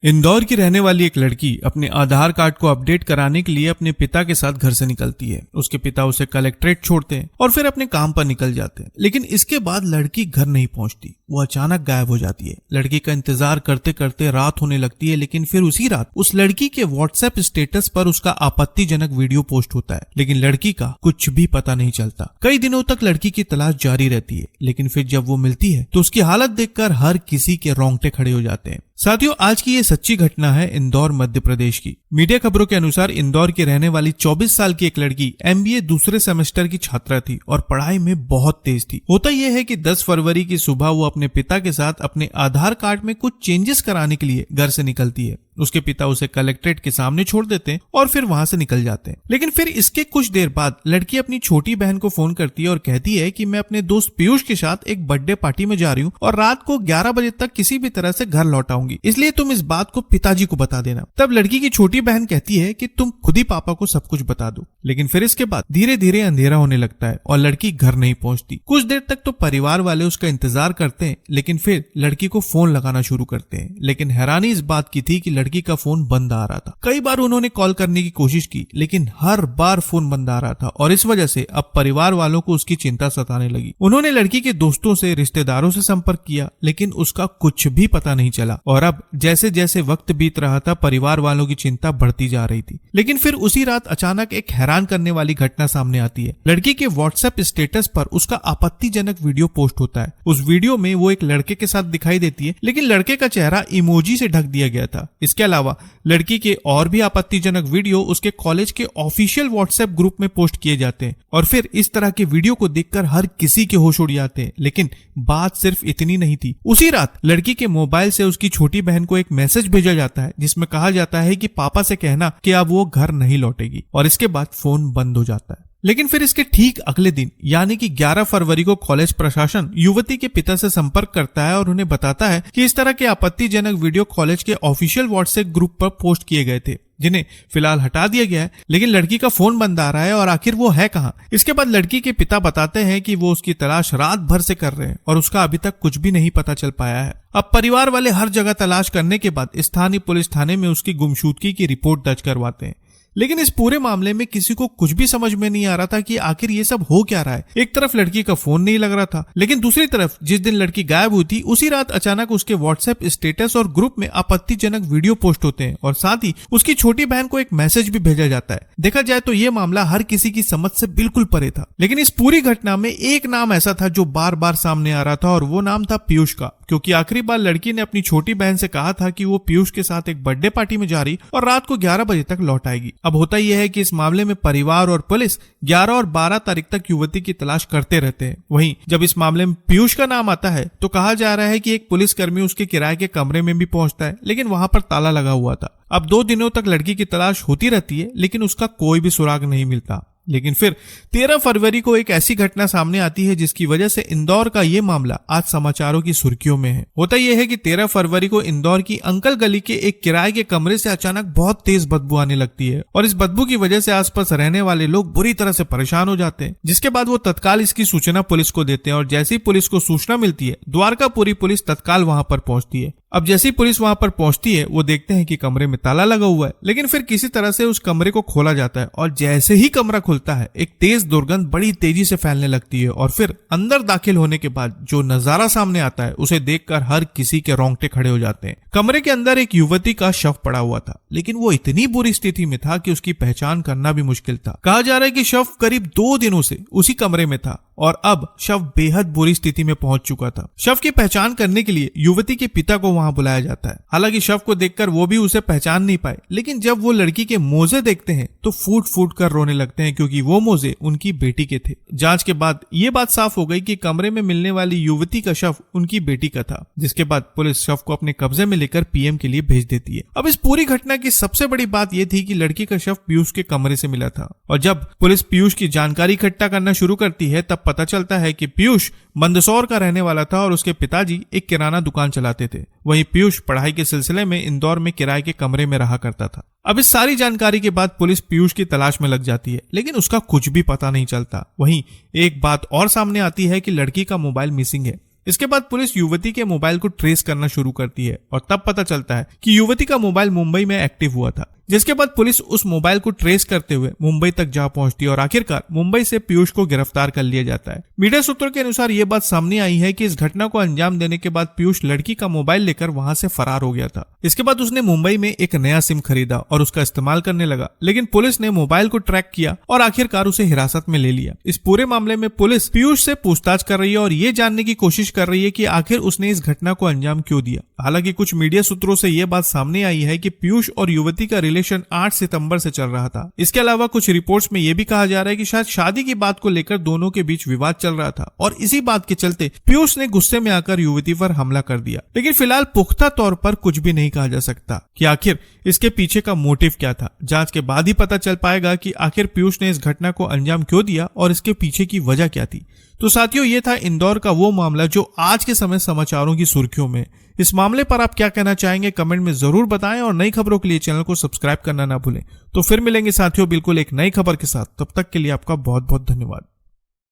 इंदौर की रहने वाली एक लड़की अपने आधार कार्ड को अपडेट कराने के लिए अपने पिता के साथ घर से निकलती है। उसके पिता उसे कलेक्ट्रेट छोड़ते हैं और फिर अपने काम पर निकल जाते हैं, लेकिन इसके बाद लड़की घर नहीं पहुंचती। वो अचानक गायब हो जाती है। लड़की का इंतजार करते करते रात होने लगती है, लेकिन फिर उसी रात उस लड़की के व्हाट्सएप स्टेटस पर उसका आपत्तिजनक वीडियो पोस्ट होता है, लेकिन लड़की का कुछ भी पता नहीं चलता। कई दिनों तक लड़की की तलाश जारी रहती है, लेकिन फिर जब वो मिलती है तो उसकी हालत देखकर हर किसी के रोंगटे खड़े हो जाते हैं। साथियों, आज की ये सच्ची घटना है इंदौर मध्य प्रदेश की। मीडिया खबरों के अनुसार इंदौर की रहने वाली 24 साल की एक लड़की MBA दूसरे सेमेस्टर की छात्रा थी और पढ़ाई में बहुत तेज थी। होता यह है कि 10 फरवरी की सुबह वो अपने पिता के साथ अपने आधार कार्ड में कुछ चेंजेस कराने के लिए घर से निकलती है। उसके पिता उसे कलेक्ट्रेट के सामने छोड़ देते हैं और फिर वहां से निकल जाते हैं। लेकिन फिर इसके कुछ देर बाद लड़की अपनी छोटी बहन को फोन करती है और कहती है कि मैं अपने दोस्त पीयूष के साथ एक बर्थडे पार्टी में जा रही हूँ और रात को 11 बजे तक किसी भी तरह से घर लौट आऊंगी, इसलिए तुम इस बात को पिताजी को बता देना। तब लड़की की छोटी बहन कहती है कि तुम खुद ही पापा को सब कुछ बता दो। लेकिन फिर इसके बाद धीरे धीरे अंधेरा होने लगता है और लड़की घर नहीं पहुंचती। कुछ देर तक तो परिवार वाले उसका इंतजार करते हैं, लेकिन फिर लड़की को फोन लगाना शुरू करते हैं। लेकिन हैरानी इस बात की थी कि लड़की का फोन बंद आ रहा था। कई बार उन्होंने कॉल करने की कोशिश की, लेकिन हर बार फोन बंद आ रहा था और इस वजह से अब परिवार वालों को उसकी चिंता सताने लगी। उन्होंने लड़की के दोस्तों से, रिश्तेदारों से संपर्क किया, लेकिन उसका कुछ भी पता नहीं चला। और अब जैसे जैसे वक्त बीत रहा था, परिवार वालों की चिंता बढ़ती जा रही थी। लेकिन फिर उसी रात अचानक एक हैरान करने वाली घटना सामने आती है। लड़की के व्हाट्सएप स्टेटस पर उसका आपत्तिजनक वीडियो पोस्ट होता है। उस वीडियो में वो एक लड़के के साथ दिखाई देती है, लेकिन लड़के का चेहरा इमोजी से ढक दिया गया था। इसके अलावा लड़की के और भी आपत्तिजनक वीडियो उसके कॉलेज के ऑफिशियल व्हाट्सएप ग्रुप में पोस्ट किए जाते हैं और फिर इस तरह के वीडियो को देखकर हर किसी के होश उड़ जाते हैं। लेकिन बात सिर्फ इतनी नहीं थी। उसी रात लड़की के मोबाइल से उसकी छोटी बहन को एक मैसेज भेजा जाता है, जिसमें कहा जाता है कि पापा से कहना कि अब वो घर नहीं लौटेगी, और इसके बाद फोन बंद हो जाता है। लेकिन फिर इसके ठीक अगले दिन यानी कि 11 फरवरी को कॉलेज प्रशासन युवती के पिता से संपर्क करता है और उन्हें बताता है कि इस तरह के आपत्तिजनक वीडियो कॉलेज के ऑफिशियल व्हाट्सएप ग्रुप पर पोस्ट किए गए थे, जिन्हें फिलहाल हटा दिया गया है, लेकिन लड़की का फोन बंद आ रहा है और आखिर वो है कहाँ। इसके बाद लड़की के पिता बताते हैं कि वो उसकी तलाश रात भर से कर रहे हैं और उसका अभी तक कुछ भी नहीं पता चल पाया है। अब परिवार वाले हर जगह तलाश करने के बाद स्थानीय पुलिस थाने में उसकी गुमशुदगी की रिपोर्ट दर्ज करवाते हैं। लेकिन इस पूरे मामले में किसी को कुछ भी समझ में नहीं आ रहा था कि आखिर ये सब हो क्या रहा है। एक तरफ लड़की का फोन नहीं लग रहा था, लेकिन दूसरी तरफ जिस दिन लड़की गायब हुई थी उसी रात अचानक उसके व्हाट्सएप स्टेटस और ग्रुप में आपत्तिजनक वीडियो पोस्ट होते हैं और साथ ही उसकी छोटी बहन को एक मैसेज भी भेजा जाता है। देखा जाए तो ये मामला हर किसी की समझ से बिल्कुल परे था। लेकिन इस पूरी घटना में एक नाम ऐसा था जो बार बार सामने आ रहा था और वो नाम था पीयूष का, क्योंकि आखिरी बार लड़की ने अपनी छोटी बहन से कहा था कि वो पीयूष के साथ एक बर्थडे पार्टी में जा रही और रात को 11 बजे तक लौट आएगी। अब होता यह है कि इस मामले में परिवार और पुलिस 11 और 12 तारीख तक युवती की तलाश करते रहते हैं। वहीं जब इस मामले में पीयूष का नाम आता है तो कहा जा रहा है कि एक पुलिसकर्मी उसके किराए के कमरे में भी पहुंचता है, लेकिन वहां पर ताला लगा हुआ था। अब 2 दिनों तक लड़की की तलाश होती रहती है, लेकिन उसका कोई भी सुराग नहीं मिलता। लेकिन फिर 13 फरवरी को एक ऐसी घटना सामने आती है जिसकी वजह से इंदौर का ये मामला आज समाचारों की सुर्खियों में है। होता यह है कि 13 फरवरी को इंदौर की अंकल गली के एक किराए के कमरे से अचानक बहुत तेज बदबू आने लगती है और इस बदबू की वजह से आसपास रहने वाले लोग बुरी तरह से परेशान हो जाते हैं, जिसके बाद वो तत्काल इसकी सूचना पुलिस को देते हैं और जैसे ही पुलिस को सूचना मिलती है द्वारकापुरी पुलिस तत्काल वहां पर पहुंचती है। अब जैसी पुलिस वहां पर पहुंचती है वो देखते हैं कि कमरे में ताला लगा हुआ है, लेकिन फिर किसी तरह से उस कमरे को खोला जाता है और जैसे ही कमरा खुलता है एक तेज दुर्गंध बड़ी तेजी से फैलने लगती है और फिर अंदर दाखिल होने के बाद जो नजारा सामने आता है उसे देखकर हर किसी के रोंगटे खड़े हो जाते हैं। कमरे के अंदर एक युवती का शव पड़ा हुआ था, लेकिन वो इतनी बुरी स्थिति में था कि उसकी पहचान करना भी मुश्किल था। कहा जा रहा है कि शव करीब 2 दिनों से उसी कमरे में था और अब शव बेहद बुरी स्थिति में पहुंच चुका था। शव की पहचान करने के लिए युवती के पिता को वहां बुलाया जाता है। हालांकि शव को देखकर वो भी उसे पहचान नहीं पाए, लेकिन जब वो लड़की के मोजे देखते हैं तो फूट फूट कर रोने लगते हैं, क्योंकि वो मोजे उनकी बेटी के थे। जांच के बाद ये बात साफ हो गई कि कमरे में मिलने वाली युवती का शव उनकी बेटी का था, जिसके बाद पुलिस शव को अपने कब्जे में लेकर पीएम के लिए भेज देती है। अब इस पूरी घटना की सबसे बड़ी बात यह थी कि लड़की का शव पीयूष के कमरे से मिला था और जब पुलिस पीयूष की जानकारी इकट्ठा करना शुरू करती है तब पता चलता है कि पीयूष मंदसौर का रहने वाला था और उसके पिताजी एक किराना दुकान चलाते थे। वहीं पीयूष पढ़ाई के सिलसिले में इंदौर में किराए के कमरे में रहा करता था। अब इस सारी जानकारी के बाद पुलिस पीयूष की तलाश में लग जाती है, लेकिन उसका कुछ भी पता नहीं चलता। वहीं एक बात और सामने आती है कि लड़की का मोबाइल मिसिंग है। इसके बाद पुलिस युवती के मोबाइल को ट्रेस करना शुरू करती है और तब पता चलता है कि युवती का मोबाइल मुंबई में एक्टिव हुआ था, जिसके बाद पुलिस उस मोबाइल को ट्रेस करते हुए मुंबई तक जा पहुंचती है और आखिरकार मुंबई से पीयूष को गिरफ्तार कर लिया जाता है। मीडिया सूत्रों के अनुसार ये बात सामने आई है कि इस घटना को अंजाम देने के बाद पीयूष लड़की का मोबाइल लेकर वहां से फरार हो गया था। इसके बाद उसने मुंबई में एक नया सिम खरीदा और उसका इस्तेमाल करने लगा, लेकिन पुलिस ने मोबाइल को ट्रैक किया और आखिरकार उसे हिरासत में ले लिया। इस पूरे मामले में पुलिस पीयूष से पूछताछ कर रही है और ये जानने की कोशिश कर रही है कि आखिर उसने इस घटना को अंजाम क्यों दिया। हालांकि कुछ मीडिया सूत्रों से यह बात सामने आई है कि पीयूष और युवती का रिलेशन 8 सितंबर से चल रहा था। इसके अलावा कुछ रिपोर्ट्स में यह भी कहा जा रहा है कि शायद शादी की बात को लेकर दोनों के बीच विवाद चल रहा था और इसी बात के चलते पीयूष ने गुस्से में आकर युवती पर हमला कर दिया। लेकिन फिलहाल पुख्ता तौर पर कुछ भी नहीं कहा जा सकता कि आखिर इसके पीछे का मोटिव क्या था। जांच के बाद ही पता चल पाएगा कि आखिर पीयूष ने इस घटना को अंजाम क्यों दिया और इसके पीछे की वजह क्या थी। तो साथियों, ये था इंदौर का वो मामला जो आज के समय समाचारों की सुर्खियों में। इस मामले पर आप क्या कहना चाहेंगे कमेंट में जरूर बताएं और नई खबरों के लिए चैनल को सब्सक्राइब करना ना भूलें। तो फिर मिलेंगे साथियों बिल्कुल एक नई खबर के साथ, तब तक के लिए आपका बहुत बहुत धन्यवाद।